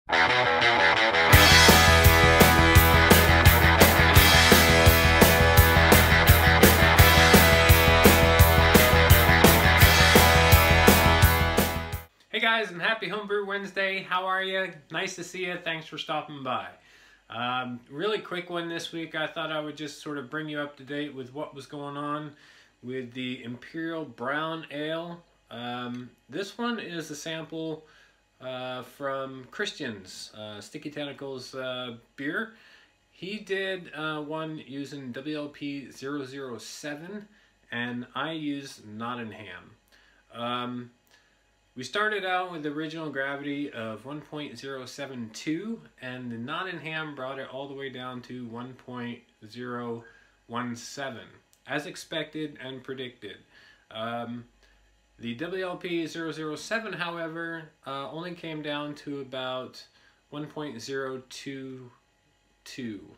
Hey guys, and happy Homebrew Wednesday. How are you? Nice to see you. Thanks for stopping by. Really quick one this week. I thought I would just sort of bring you up to date with what was going on with the Imperial Brown Ale. This one is a sample from Kristian's Sticky Tentacles beer. He did one using WLP 007, and I used Nottingham. We started out with the original gravity of 1.072, and the Nottingham brought it all the way down to 1.017, as expected and predicted. The WLP 007, however, only came down to about 1.022,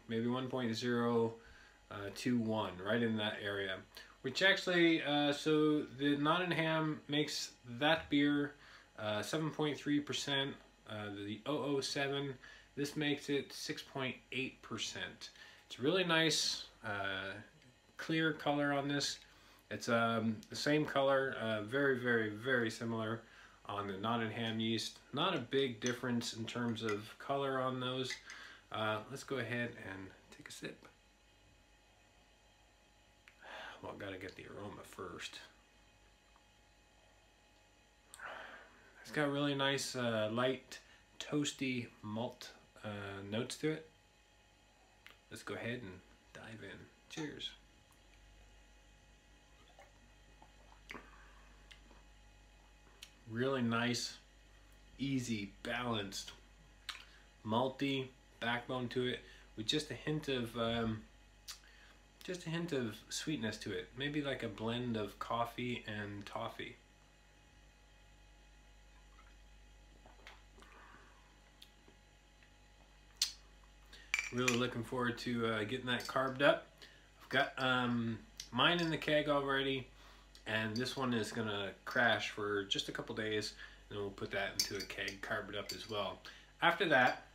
maybe 1.021, right in that area. Which actually, so the Nottingham makes that beer 7.3%, the 007, this makes it 6.8%. It's really nice, clear color on this. It's the same color, very, very, very similar on the Nottingham yeast. Not a big difference in terms of color on those. Let's go ahead and take a sip. Well, I've got to get the aroma first. It's got really nice, light, toasty malt notes to it. Let's go ahead and dive in. Cheers. Really nice, easy, balanced, malty backbone to it, with just a hint of sweetness to it. Maybe like a blend of coffee and toffee. Really looking forward to getting that carved up. I've got mine in the keg already, and this one is gonna crash for just a couple days, and we'll put that into a keg, carve it up as well. After that,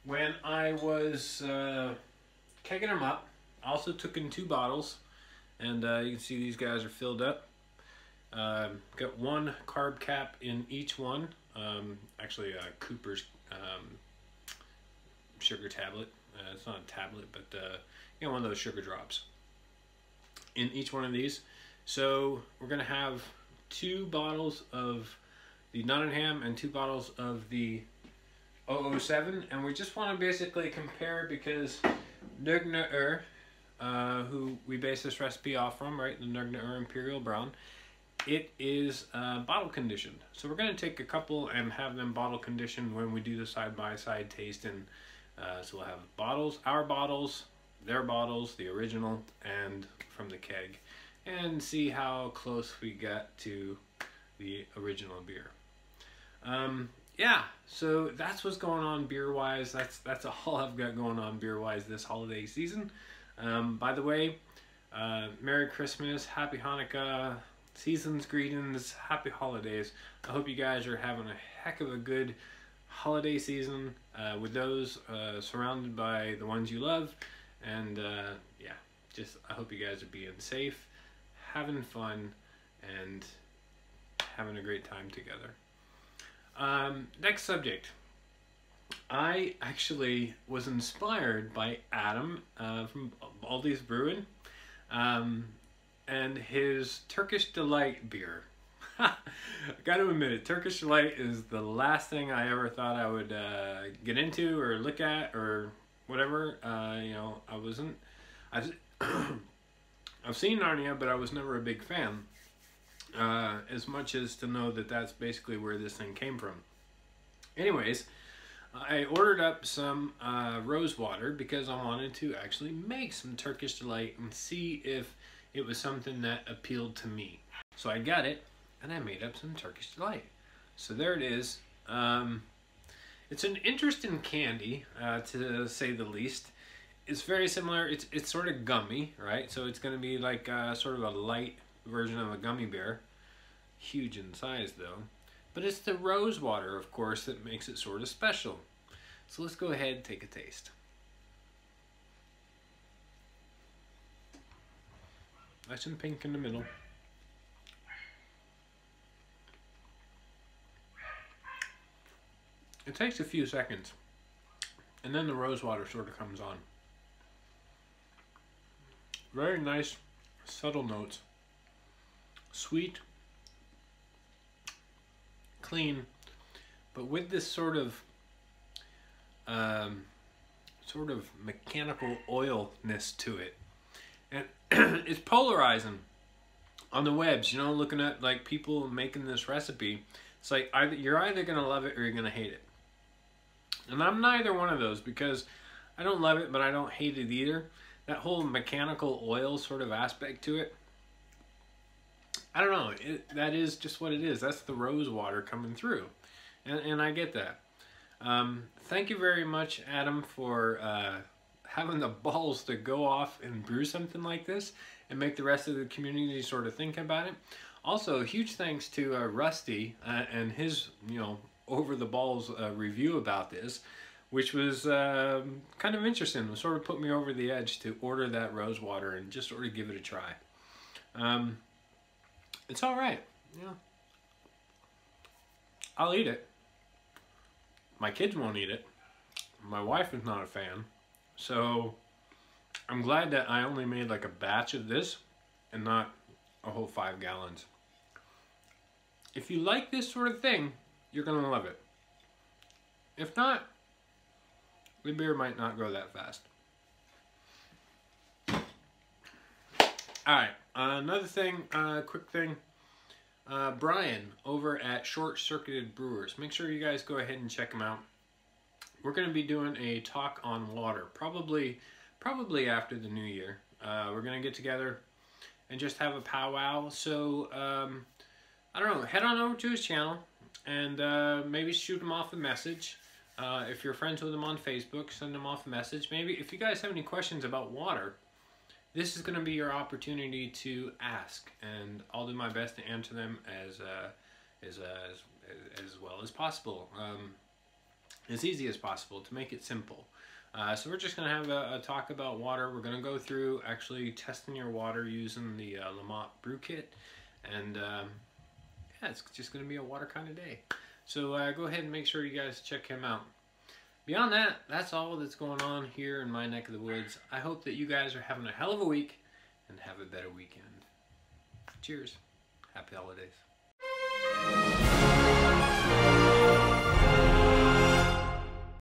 when I was kegging them up, I also took in 2 bottles, and you can see these guys are filled up. Got 1 carb cap in each one, actually Cooper's sugar tablet. It's not a tablet, but you know, one of those sugar drops in each one of these. So we're gonna have 2 bottles of the Nottingham and 2 bottles of the 007, and we just want to basically compare, because Nurgner, who we base this recipe off from, right, the Nurgner Imperial Brown, it is bottle conditioned. So we're going to take a couple and have them bottle conditioned when we do the side-by-side tasting. So we'll have bottles, our bottles, their bottles, the original, and from the keg, and see how close we got to the original beer. Yeah, so that's what's going on beer-wise. That's all I've got going on beer-wise this holiday season. By the way, Merry Christmas, Happy Hanukkah, season's greetings, Happy Holidays. I hope you guys are having a heck of a good holiday season with those surrounded by the ones you love. And yeah, just I hope you guys are being safe, having fun, and having a great time together. Next subject. I actually was inspired by Adam from Baldy's Brewing and his Turkish Delight beer. I gotta admit it, Turkish Delight is the last thing I ever thought I would get into or look at or whatever. You know, I've seen Narnia, but I was never a big fan. As much as to know that that's basically where this thing came from. Anyways, I ordered up some rose water because I wanted to actually make some Turkish Delight and see if it was something that appealed to me. So I got it, and I made up some Turkish Delight. So there it is. It's an interesting candy, to say the least. It's very similar. It's sort of gummy, right? So it's going to be like sort of a light version of a gummy bear. Huge in size, though. But it's the rose water, of course, that makes it sort of special. So let's go ahead and take a taste. Nice and pink in the middle. It takes a few seconds, and then the rose water sort of comes on. Very nice, subtle notes. Sweet, clean, but with this sort of mechanical oilness to it. And it's polarizing on the webs, you know, looking at like people making this recipe. It's like you're either going to love it or you're going to hate it. And I'm neither one of those, because I don't love it, but I don't hate it either. That whole mechanical oil sort of aspect to it, I don't know. That is just what it is. That's the rose water coming through. And I get that. Thank you very much, Adam, for having the balls to go off and brew something like this and make the rest of the community sort of think about it. Also, huge thanks to Rusty and his, you know, over the balls review about this, which was kind of interesting. It sort of put me over the edge to order that rose water and just sort of give it a try. It's all right. Yeah, I'll eat it. My kids won't eat it. My wife is not a fan. So I'm glad that I only made like a batch of this and not a whole 5 gallons. If you like this sort of thing, you're going to love it. If not, the beer might not go that fast. Alright, another thing, quick thing. Brian over at Short Circuited Brewers. Make sure you guys go ahead and check him out. We're going to be doing a talk on water, probably after the new year. We're going to get together and just have a powwow. So, I don't know, head on over to his channel and maybe shoot him off a message. If you're friends with him on Facebook, send him off a message. Maybe if you guys have any questions about water, this is going to be your opportunity to ask, and I'll do my best to answer them as well as possible, as easy as possible, to make it simple. So we're just going to have a talk about water. We're going to go through actually testing your water using the Lamont Brew Kit, and yeah, it's just going to be a water kind of day. So go ahead and make sure you guys check him out. Beyond that, that's all that's going on here in my neck of the woods. I hope that you guys are having a hell of a week and have a better weekend. Cheers. Happy holidays.